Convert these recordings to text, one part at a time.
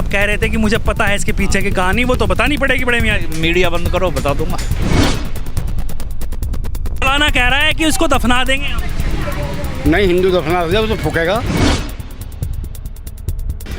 आप कह रहे थे कि मुझे पता है इसके पीछे की कहानी, वो तो बतानी पड़ेगी बड़े मियाँ। मीडिया बंद करो, बता दूंगा। मौलाना कह रहा है कि उसको दफना देंगे हम। नहीं, हिंदू दफना दे, वो तो फूकेगा।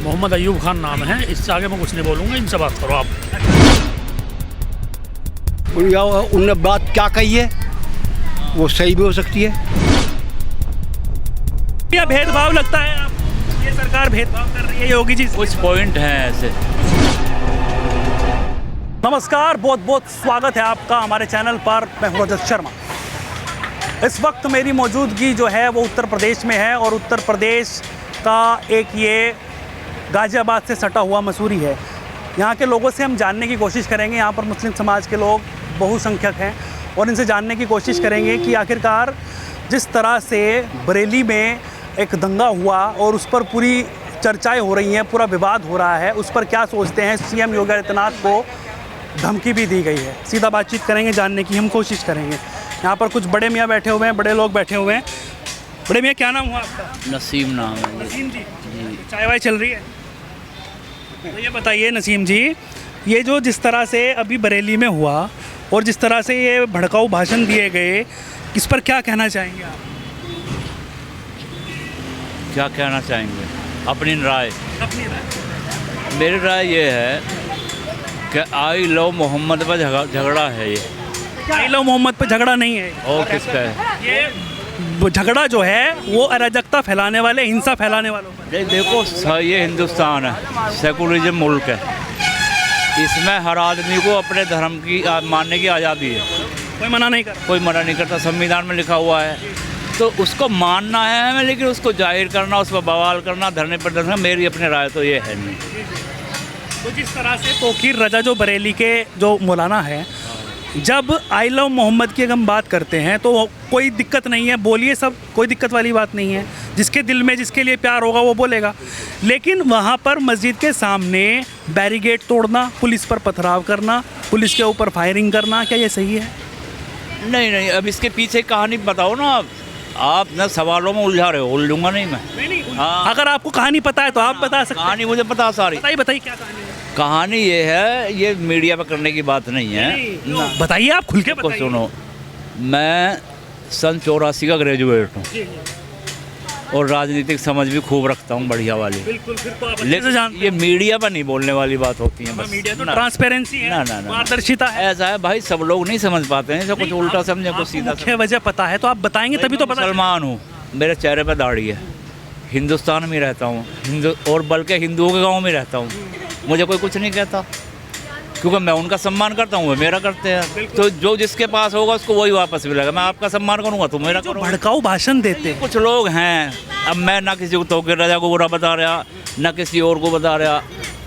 मोहम्मद अयूब खान नाम है, इससे आगे मैं कुछ नहीं बोलूँगा, इनसे बात करो आप। उनने बात क्या कही है वो सही भी हो सकती है। क्या भेदभाव लगता है आप, ये सरकार भेदभाव कर रही है योगी जी से? कुछ पॉइंट हैं ऐसे। नमस्कार, बहुत बहुत स्वागत है आपका हमारे चैनल पर। मैं हूं रजत शर्मा। इस वक्त मेरी मौजूदगी जो है वो उत्तर प्रदेश में है और उत्तर प्रदेश का एक ये गाज़ियाबाद से सटा हुआ मसूरी है। यहाँ के लोगों से हम जानने की कोशिश करेंगे। यहाँ पर मुस्लिम समाज के लोग बहुसंख्यक हैं और इनसे जानने की कोशिश करेंगे कि आखिरकार जिस तरह से बरेली में एक दंगा हुआ और उस पर पूरी चर्चाएं हो रही हैं, पूरा विवाद हो रहा है, उस पर क्या सोचते हैं। सीएम योगी आदित्यनाथ को धमकी भी दी गई है। सीधा बातचीत करेंगे, जानने की हम कोशिश करेंगे। यहाँ पर कुछ बड़े मियाँ बैठे हुए हैं, बड़े लोग बैठे हुए हैं। बड़े मियाँ, क्या नाम हुआ आपका? नसीम नाम है। नसीम जी, चाय वाय चल रही है? तो ये बताइए नसीम जी, ये जो जिस तरह से अभी बरेली में हुआ और जिस तरह से ये भड़काऊ भाषण दिए गए, इस पर क्या कहना चाहेंगे आप? क्या कहना चाहेंगे? अपनी राय। अपनी राय। मेरी राय ये है कि आई लव मोहम्मद पर झगड़ा है ये। आई लव मोहम्मद पर झगड़ा नहीं है। और किसका है? ये झगड़ा जो है वो अराजकता फैलाने वाले, हिंसा फैलाने वालों पर। देखो, ये हिंदुस्तान है, सेकुलरिज्म मुल्क है। इसमें हर आदमी को अपने धर्म की मानने की आज़ादी है। कोई मना नहीं करता। कोई मना नहीं करता, संविधान में लिखा हुआ है। तो उसको मानना है हमें, लेकिन उसको जाहिर करना, उस पर बवाल करना, धरने प्रदर्शन, मेरी अपनी राय तो ये है नहीं। तो जिस तरह से तौकीर रजा जो बरेली के जो मौलाना है, जब आई लव मोहम्मद की अगर हम बात करते हैं तो कोई दिक्कत नहीं है, बोलिए सब, कोई दिक्कत वाली बात नहीं है। जिसके दिल में जिसके लिए प्यार होगा वो बोलेगा। लेकिन वहाँ पर मस्जिद के सामने बैरिकेड तोड़ना, पुलिस पर पथराव करना, पुलिस के ऊपर फायरिंग करना, क्या ये सही है? नहीं नहीं, अब इसके पीछे कहानी बताओ ना। आप न सवालों में उलझा रहे हो। उलझूंगा नहीं मैं। नहीं, हाँ। अगर आपको कहानी पता है तो आप बता सकते हैं। कहानी मुझे पता सारी। बताइए क्या कहानी है? कहानी ये है, ये मीडिया पर करने की बात नहीं है। बताइए, आप खुल के को बताइए। सुनो, मैं सन 84 का ग्रेजुएट हूँ और राजनीतिक समझ भी खूब रखता हूँ, बढ़िया वाली। बिल्कुल, फिर तो आप अच्छे से लेकिन जानते ये मीडिया पर नहीं बोलने वाली बात होती है। हैं। बस मीडिया तो ना। ट्रांसपेरेंसी है, ना, पारदर्शिता है। ऐसा है भाई, सब लोग नहीं समझ पाते हैं, कुछ उल्टा समझे, कुछ सीधा मुख्य वजह पता है तो आप बताएंगे तभी तो पता। मुसलमान हूँ, मेरे चेहरे पर दाढ़ी है, हिंदुस्तान में रहता हूँ, हिंदू और बल्कि हिंदुओं के गाँव में रहता हूँ। मुझे कोई कुछ नहीं कहता, क्योंकि मैं उनका सम्मान करता हूँ, वो मेरा करते हैं। तो जो जिसके पास होगा उसको वही वापस मिलेगा। मैं आपका सम्मान करूँगा तो मेरा जो करूँगा। भड़काऊ भाषण देते हैं कुछ लोग हैं, अब मैं ना किसी को तौकीर रजा को बुरा बता रहा, ना किसी और को बता रहा।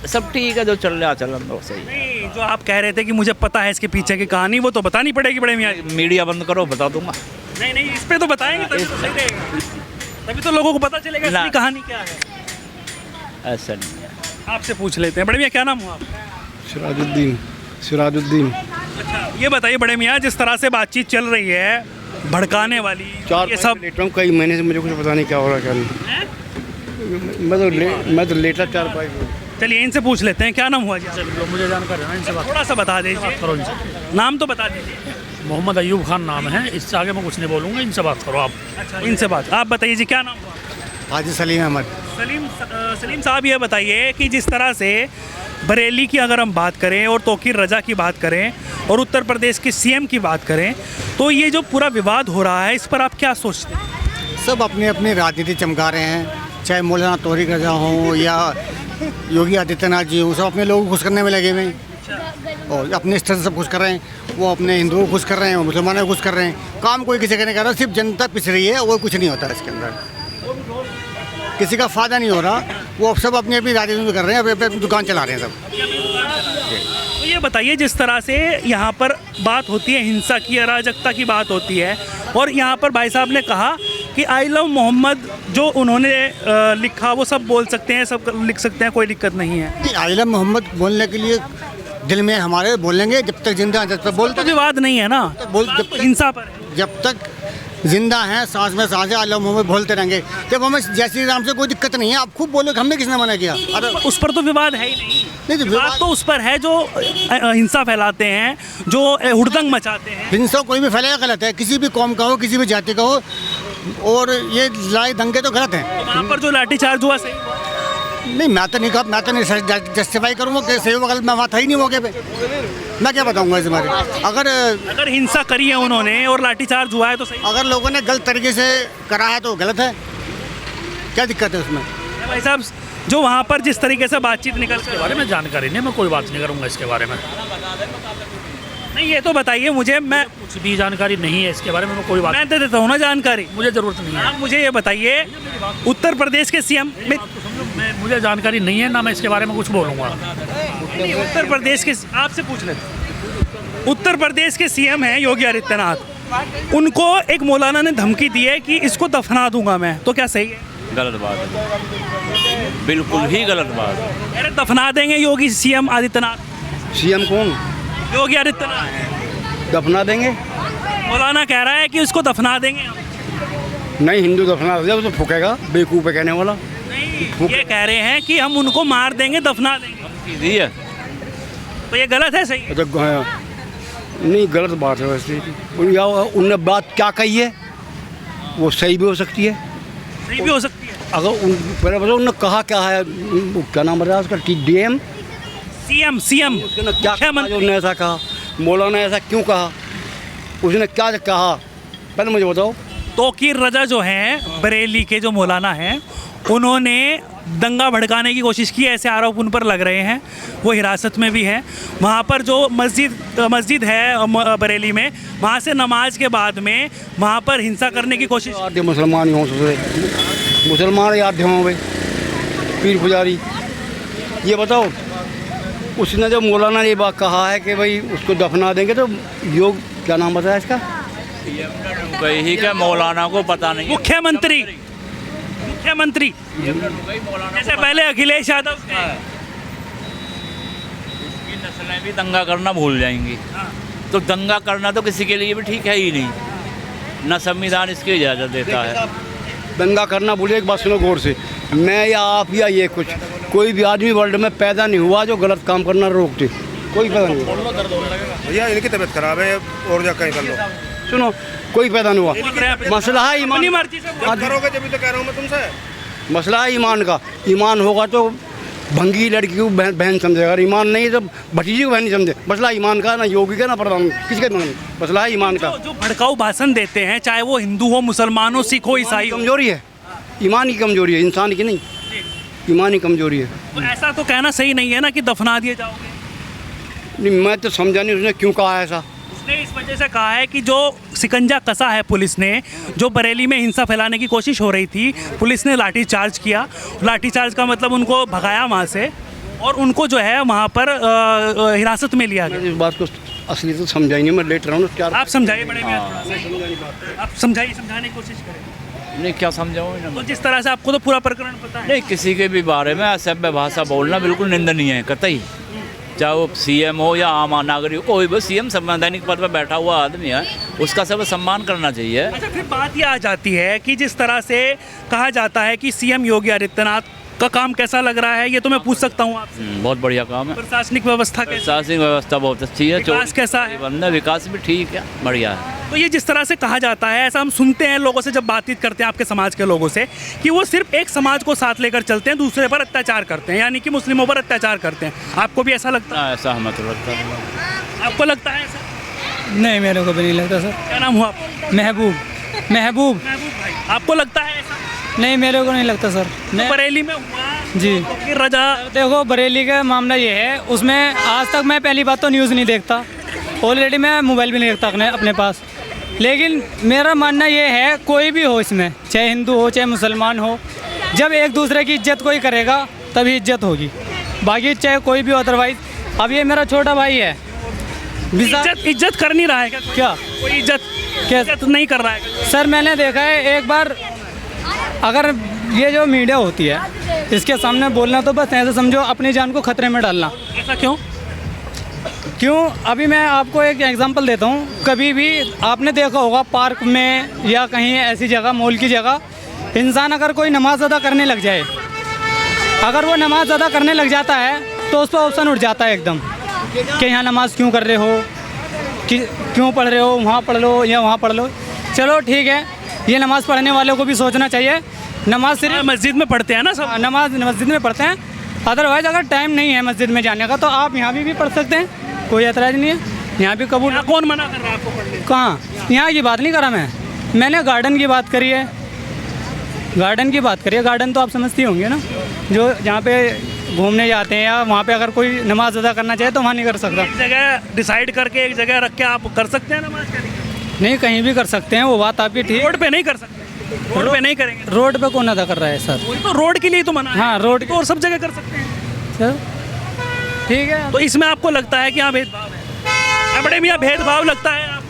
सब ठीक है, जो चल रहा चलन दो, सही। नहीं, जो आप कह रहे थे कि मुझे पता है इसके पीछे की कहानी, वो तो बतानी पड़ेगी बड़े मियाँ। मीडिया बंद करो, बता दूंगा। नहीं, इस पे तो बताएंगे तभी तो सही रहेगा। तभी तो लोगों को पता चलेगा इसकी कहानी क्या है। ऐसा नहीं है। आपसे पूछ लेते हैं। बड़े मियाँ, क्या नाम हुआ आपका? सिराजुद्दीन। अच्छा, ये बताइए बड़े मियाँ, जिस तरह से बातचीत चल रही है भड़काने वाली, ये सब कई महीने से मुझे कुछ पता नहीं क्या हो रहा है, क्या नहीं। मैं तो लेटा 4-5। चलिए इनसे पूछ लेते हैं। क्या नाम हुआ जी आपका? मुझे जानकारी है ना, इनसे बात थोड़ा सा बता दीजिए, करो इनसे। नाम तो बता दीजिए। मोहम्मद अयूब खान नाम है, इससे आगे मैं कुछ नहीं बोलूँगा, इनसे बात करो आप। अच्छा, इनसे बात। आप बताइए जी, क्या नाम हुआ? हाजी सलीम अहमद। सलीम साहब, ये बताइए कि जिस तरह से बरेली की अगर हम बात करें और तौकीर रजा की बात करें और उत्तर प्रदेश के सीएम की बात करें, तो ये जो पूरा विवाद हो रहा है, इस पर आप क्या सोचते हैं? सब अपनी अपनी राजनीति चमका रहे हैं, चाहे मौलाना तौकीर रजा हो या योगी आदित्यनाथ जी हो। सब अपने लोगों को खुश करने में लगे हुए हैं और अपने स्तर से सब खुश कर रहे हैं। वो अपने हिंदुओं को खुश कर रहे हैं, मुसलमानों को खुश कर रहे हैं। काम कोई किसी का नहीं कर रहा, सिर्फ जनता पिस रही है और कुछ नहीं होता है इसके अंदर। किसी का फ़ायदा नहीं हो रहा। वो सब अपनी अपनी राजनीति में कर रहे हैं, अपनी अपनी दुकान चला रहे हैं सब। तो ये बताइए, जिस तरह से यहाँ पर बात होती है, हिंसा की, अराजकता की बात होती है, और यहाँ पर भाई साहब ने कहा कि आई लव मोहम्मद जो उन्होंने लिखा वो सब बोल सकते हैं, सब लिख सकते हैं, कोई दिक्कत नहीं है। आई लव मोहम्मद बोलने के लिए दिल में हमारे बोलेंगे, जब तक जिंदा जब तक बोलते तो विवाद नहीं है ना, बोल, हिंसा पर है। जब तक जिंदा हैं, सांस में सांस है, अल्लाह में बोलते रहेंगे। जब हमें जय श्री राम से कोई दिक्कत नहीं है, आप खूब बोलो, हमने किसने मना किया? अरे उस पर तो विवाद है ही नहीं। तो विवाद तो उस पर है जो हिंसा फैलाते हैं, जो हुड़दंग मचाते हैं। हिंसा कोई भी फैलाया गलत है, किसी भी कौम का हो, किसी भी जाति का हो, और ये लड़ाई दंगे तो गलत हैं। तो वहाँ पर जो लाठीचार्ज हुआ सही हुआ? नहीं, मैं तो नहीं कहा, मैं तो नहीं जस्टिफाई करूँगा कि सही होगा गलत, मैं वहाँ था ही नहीं मौके पे, मैं क्या बताऊँगा इस बारे में। अगर हिंसा करी है उन्होंने और लाठीचार्ज हुआ है तो सही। अगर लोगों ने गलत तरीके से करा है तो गलत है, क्या दिक्कत है उसमें? भाई साहब, जो वहाँ पर जिस तरीके से बातचीत निकल इसके बारे में जानकारी नहीं, मैं कोई बात नहीं करूँगा इसके बारे में। नहीं, ये तो बताइए मुझे, मैं कुछ भी जानकारी नहीं है इसके बारे में, मैं कोई बात मैं दे देता हूँ ना जानकारी। मुझे ज़रूरत नहीं है। आप मुझे ये बताइए, उत्तर प्रदेश के सीएम मुझे जानकारी नहीं है, ना मैं इसके बारे में कुछ बोलूँगा। उत्तर प्रदेश के, आपसे पूछ लेते, उत्तर प्रदेश के सीएम हैं योगी आदित्यनाथ, उनको एक मौलाना ने धमकी दी है कि इसको दफना दूंगा मैं, तो क्या सही है? गलत बात है, बिल्कुल ही गलत बात है। अरे दफना देंगे योगी सीएम आदित्यनाथ? सीएम कौन? योगी आदित्यनाथ दफना देंगे? मौलाना कह रहा है कि उसको दफना देंगे। नहीं, हिंदू दफना दे तो फूकेगा, बेवकूफ़ है कहने वाला। नहीं, ये कह रहे हैं कि हम उनको मार देंगे, दफना देंगे, सीधी है। तो ये गलत है? सही तो नहीं, गलत बात है वैसे। या उनने बात क्या कही है वो सही भी हो सकती है, सही भी हो सकती है। अगर पहले बताओ उन्होंने कहा क्या है, क्या नाम है उसका, डीएम, सीएम क्या मुख्यमंत्री, उसने ऐसा कहा, मौलाना ने ऐसा क्यों कहा, उसने क्या कहा, पहले मुझे बताओ। तौकीर रजा जो हैं बरेली के जो मौलाना हैं, उन्होंने दंगा भड़काने की कोशिश की, ऐसे आरोप उन पर लग रहे हैं। वो हिरासत में भी हैं। वहाँ पर जो मस्जिद है बरेली में, वहाँ से नमाज के बाद में वहाँ पर हिंसा करने की कोशिश। आधे मुसलमान ही हों, मुसलमान आधे हों भाई, पीर पुजारी। ये बताओ, उसने जो मौलाना ने ये बात कहा है कि भाई उसको दफना देंगे, तो योग क्या नाम बताया इसका, कही क्या मौलाना को पता नहीं। मुख्यमंत्री जैसे पहले अखिलेश यादव थे। इसकी नस्लें भी दंगा करना भूल जाएंगी, तो दंगा करना तो किसी के लिए भी ठीक है ही नहीं, न संविधान इसकी इजाज़त देता है। दंगा करना भूले। एक बात सुनो गौर से, मैं या आप या ये कुछ कोई भी आदमी वर्ल्ड में पैदा नहीं हुआ जो गलत काम करना रोकते, कोई पैदा नहीं हुआ। भैया इनकी तबीयत खराब है और जा कहीं कर लो। सुनो, कोई पैदा नहीं हुआ। मसला है ईमान, करोगे जब तो कह रहा हूँ मैं तुमसे। मसला है ईमान का। ईमान होगा तो भंगी लड़की को बहन समझेगा, ईमान नहीं तो भतीजी को बहन नहीं समझे। मसला ईमान का, ना योगी का ना प्रधान, किसके मसला है ईमान का। जो भड़काऊ भाषण देते हैं, चाहे वो हिंदू हो, मुसलमान हो, सिख हो, ईसाई हो, कमजोरी है, ईमान की कमजोरी है, इंसान की नहीं, ईमान की कमजोरी है। तो ऐसा तो कहना सही नहीं है ना कि दफना दिए जाओगे। नहीं, मैं तो समझा नहीं उसने क्यों कहा ऐसा। उसने इस वजह से कहा है कि जो शिकंजा कसा है पुलिस ने, जो बरेली में हिंसा फैलाने की कोशिश हो रही थी, पुलिस ने लाठीचार्ज किया। लाठीचार्ज का मतलब उनको भगाया वहाँ से, और उनको जो है वहाँ पर हिरासत में लिया गया। इस बात को असली तो समझा ही नहीं, मैं लेट रहा हूँ क्या। आप समझाइए बड़े मियां, आप समझाइए, समझाने की कोशिश करें। नहीं, क्या समझाऊँ। तो जिस तरह से आपको तो पूरा प्रकरण पता है। नहीं, किसी के भी बारे में असभ्य भाषा बोलना बिल्कुल निंदनीय है, कतई। चाहे वो सीएम हो या आम नागरिक हो, कोई भी सीएम संवैधानिक पद पर बैठा हुआ आदमी है, उसका सब सम्मान करना चाहिए। अच्छा, फिर बात ये आ जाती है कि जिस तरह से कहा जाता है कि सीएम योगी आदित्यनाथ का काम कैसा लग रहा है, ये तो मैं पूछ सकता हूँ आपसे। बहुत बढ़िया काम है। प्रशासनिक व्यवस्था कैसी? प्रशासनिक व्यवस्था बहुत अच्छी है। विकास कैसा है? विकास भी ठीक है, बढ़िया है। तो ये जिस तरह से कहा जाता है, ऐसा हम सुनते हैं लोगों से जब बातचीत करते हैं आपके समाज के लोगों से, कि वो सिर्फ एक समाज को साथ लेकर चलते हैं, दूसरे पर अत्याचार करते हैं, यानी कि मुस्लिमों पर अत्याचार करते हैं। आपको भी ऐसा लगता है? ऐसा हमें तो लगता है। आपको लगता है ऐसा? नहीं, मेरे को भी नहीं लगता सर। क्या नाम हुआ आपका? महबूब। महबूब भाई, आपको लगता है ऐसा? नहीं, मेरे को नहीं लगता सर। तो बरेली में हुआ जी, कि रजा, देखो बरेली का मामला ये है, उसमें आज तक मैं पहली बात तो न्यूज़ नहीं देखता, ऑलरेडी मैं मोबाइल भी नहीं रखता अपने पास। लेकिन मेरा मानना ये है, कोई भी हो इसमें, चाहे हिंदू हो चाहे मुसलमान हो, जब एक दूसरे की इज्जत कोई करेगा तभी इज्जत होगी, बाकी चाहे कोई भी हो अदरवाइज। अब ये मेरा छोटा भाई है, इज्जत कर नहीं रहा है क्या कोई इज्जत नहीं कर रहा है सर? मैंने देखा है एक बार, अगर ये जो मीडिया होती है इसके सामने बोलना तो बस ऐसे समझो अपनी जान को खतरे में डालना। ऐसा क्यों? क्यों? अभी मैं आपको एक एग्जांपल देता हूँ। कभी भी आपने देखा होगा पार्क में या कहीं ऐसी जगह, मॉल की जगह, इंसान अगर कोई नमाज अदा करने लग जाए, अगर वो नमाज अदा करने लग जाता है तो उस पर ऑप्शन उठ जाता है एकदम कि यहाँ नमाज क्यों कर रहे हो, कि क्यों पढ़ रहे हो, वहाँ पढ़ लो या वहाँ पढ़ लो। चलो ठीक है, ये नमाज़ पढ़ने वालों को भी सोचना चाहिए। नमाज सिर्फ मस्जिद में पढ़ते हैं ना सब, नमाज मस्जिद में पढ़ते हैं। अदरवाइज़ अगर टाइम नहीं है मस्जिद में जाने का तो आप यहाँ भी पढ़ सकते हैं, कोई एतराज़ नहीं है। यहाँ भी कबूल। यहाँ कौन मना कर रहा है आपको पढ़ने? कहाँ? यहाँ की बात नहीं करा मैंने गार्डन की बात करी है। गार्डन की बात करिए। गार्डन तो आप समझती होंगे ना, जो जहाँ पे घूमने जाते हैं या वहाँ पे अगर कोई नमाज अदा करना चाहे तो वहाँ नहीं कर सकता। एक जगह डिसाइड करके एक जगह रख के आप कर सकते हैं नमाज करेंगे? नहीं, कहीं भी कर सकते हैं, वो बात आपकी ठीक। रोड पे नहीं कर सकते, रोड पे नहीं करेंगे। रोड पे कौन अदा कर रहा है सर? वही तो रोड के लिए तो मना है। हाँ, रोड तो और सब जगह कर सकते हैं सर, ठीक है। तो इसमें आपको लगता है कि यहाँ भेदभाव है? बड़े मियाँ भेदभाव लगता है आप,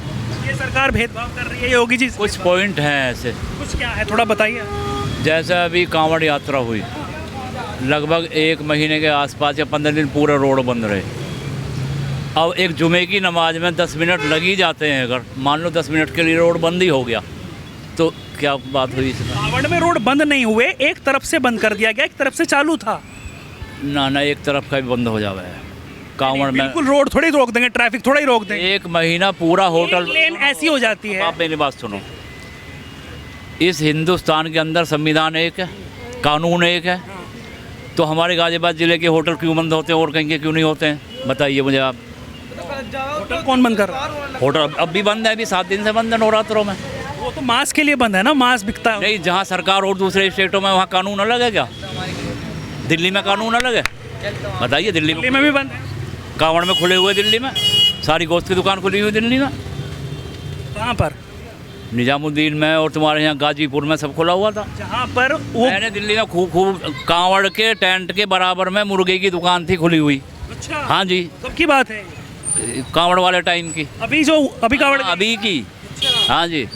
ये सरकार भेदभाव कर रही है योगी जी? कुछ पॉइंट हैं ऐसे, कुछ क्या है थोड़ा बताइए। जैसे अभी कांवड़ यात्रा हुई, लगभग 1 महीने के आसपास या 15 दिन पूरा रोड बंद रहे। अब एक जुमे की नमाज में 10 मिनट लग ही जाते हैं, अगर मान लो 10 मिनट के लिए रोड बंद ही हो गया तो क्या बात हुई इसमें? कांवड़ में रोड बंद नहीं हुए, एक तरफ से बंद कर दिया गया, एक तरफ से चालू था ना, एक तरफ का भी बंद हो जावे है कांवड़ में। बिल्कुल रोड थोड़ी रोक देंगे, ट्रैफिक थोड़ा ही रोक देंगे। 1 महीना पूरा होटल, लेन ऐसी हो जाती है। आप मेरी बात सुनो, इस हिंदुस्तान के अंदर संविधान एक है, कानून एक है, तो हमारे गाजियाबाद ज़िले के होटल क्यों बंद होते हैं और कहीं के क्यों नहीं होते हैं? बताइए मुझे आप। होटल कौन बंद कर रहा है? होटल अब भी बंद है, अभी 7 दिन से बंद है नवरात्रों में। वो तो मांस के लिए बंद है ना, मांस बिकता है। नहीं, जहाँ सरकार और दूसरे स्टेटों में वहाँ कानून अलग है क्या? दिल्ली में कानून अलग है? बताइए। दिल्ली में भी बंद है। कांवड़ में खुले हुए, दिल्ली में सारी गोश्त की दुकान खुली हुई दिल्ली में। कहाँ पर? निजामुद्दीन में और तुम्हारे यहाँ गाजीपुर में सब खुला हुआ था। जहाँ पर वो मैंने दिल्ली में खूब कांवड़ के टेंट के बराबर में मुर्गे की दुकान थी खुली हुई। अच्छा, हाँ जी, कब की बात है? कांवड़ वाले टाइम की, अभी कांवड़ अभी की। हाँ जी,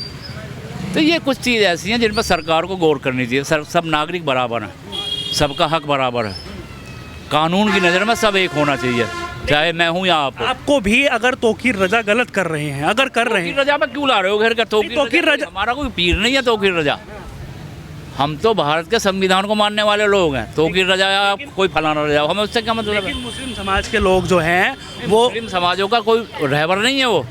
तो ये कुछ चीज़ ऐसी हैं जिन पर सरकार को गौर करनी चाहिए। सब नागरिक बराबर हैं, सबका हक बराबर है, कानून की नज़र में सब एक होना चाहिए, चाहे मैं हूँ या आप। आपको भी अगर तौकीर रजा गलत कर रहे हैं, अगर कर रहे हैं, रजा में क्यों ला रहे हो घर का? तौकीर रजा हमारा कोई पीर नहीं है तौकीर रजा, हम तो भारत के संविधान को मानने वाले लोग हैं। तौकीर रजा या कोई फलाना रजा, हमें उससे क्या मतलब है? लेकिन मुस्लिम समाज के लोग जो हैं वो, मुस्लिम समाजों का कोई रहबर नहीं है वो।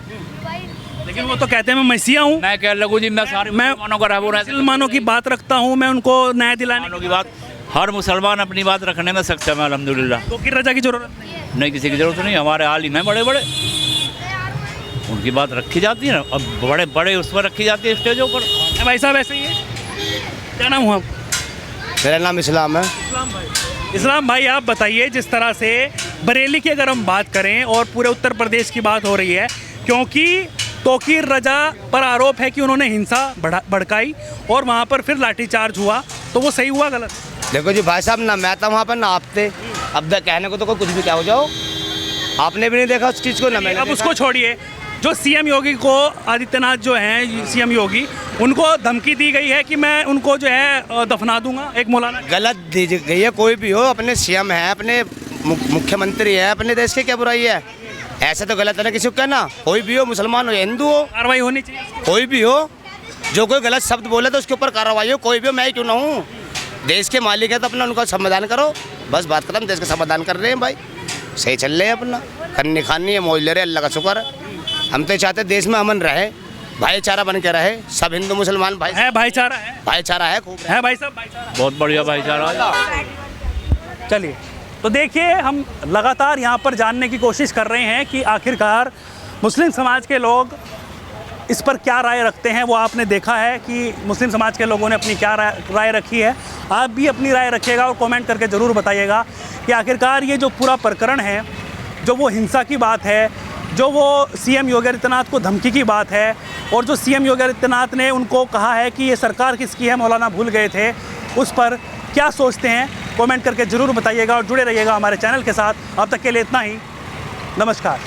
लेकिन वो तो कहते हैं मैं मसीहा हूँ, मैं कह लगू जी, मैं सारे मुसलमानों का रहबर, मुसलमानों की बात रखता हूँ, मैं उनको न्याय दिलाने की बात। हर मुसलमान अपनी बात रखने में सक्षम है अल्हम्दुलिल्लाह। तौकीर रजा की जरूरत नहीं है। नहीं, किसी की जरूरत नहीं। हमारे आलिम हैं बड़े बड़े, उनकी बात रखी जाती है ना, अब बड़े बड़े उस पर रखी जाती है स्टेजों पर। भाई साहब ऐसे ही है। क्या नाम हुआ? मेरा नाम इस्लाम है। इस्लाम भाई, आप बताइए, जिस तरह से बरेली की अगर हम बात करें और पूरे उत्तर प्रदेश की बात हो रही है, क्योंकि तौकीर रजा पर आरोप है कि उन्होंने हिंसा भड़काई और वहाँ पर फिर लाठीचार्ज हुआ, तो वो सही हुआ गलत? देखो जी भाई साहब, ना मैं था वहाँ पर ना आप थे। अब कहने को तो कोई कुछ भी क्या हो जाओ, आपने भी नहीं देखा उस चीज़ को, ना मैंने। अब उसको छोड़िए, जो सीएम योगी को, आदित्यनाथ जो हैं सीएम योगी, उनको धमकी दी गई है कि मैं उनको जो है दफना दूंगा एक मौलाना। गलत दी गई है। कोई भी हो, अपने सीएम है, अपने मुख्यमंत्री है, अपने देश की क्या बुराई है? ऐसे तो गलत है ना किसी को कहना। कोई भी हो, मुसलमान हो या हिंदू हो, कार्रवाई होनी चाहिए। कोई भी हो, जो कोई गलत शब्द बोले तो उसके ऊपर कार्रवाई हो। कोई भी हो, मैं क्यों ना हूँ, देश के मालिक है तो अपना उनका समाधान करो, बस बात खत्म। देश का समाधान कर रहे हैं भाई, सही चल रहे हैं, अपना खन्नी खानी है, मौज ले रहे, अल्लाह का शुक्र है। हम तो चाहते देश में अमन रहे, भाईचारा बन के रहे, सब हिंदू मुसलमान भाई है, भाईचारा है, भाईचारा है खूब है भाई साहब, भाईचारा बहुत बढ़िया भाईचारा। चलिए, तो देखिए, हम लगातार यहाँ पर जानने की कोशिश कर रहे हैं कि आखिरकार मुस्लिम समाज के लोग इस पर क्या राय रखते हैं। वो आपने देखा है कि मुस्लिम समाज के लोगों ने अपनी क्या राय रखी है। आप भी अपनी राय रखिएगा और कमेंट करके ज़रूर बताइएगा कि आखिरकार ये जो पूरा प्रकरण है, जो वो हिंसा की बात है, जो वो सीएम योगी आदित्यनाथ को धमकी की बात है, और जो सीएम योगी आदित्यनाथ ने उनको कहा है कि ये सरकार किसकी है, मौलाना भूल गए थे, उस पर क्या सोचते हैं, कमेंट करके ज़रूर बताइएगा और जुड़े रहिएगा हमारे चैनल के साथ। अब तक के लिए इतना ही, नमस्कार।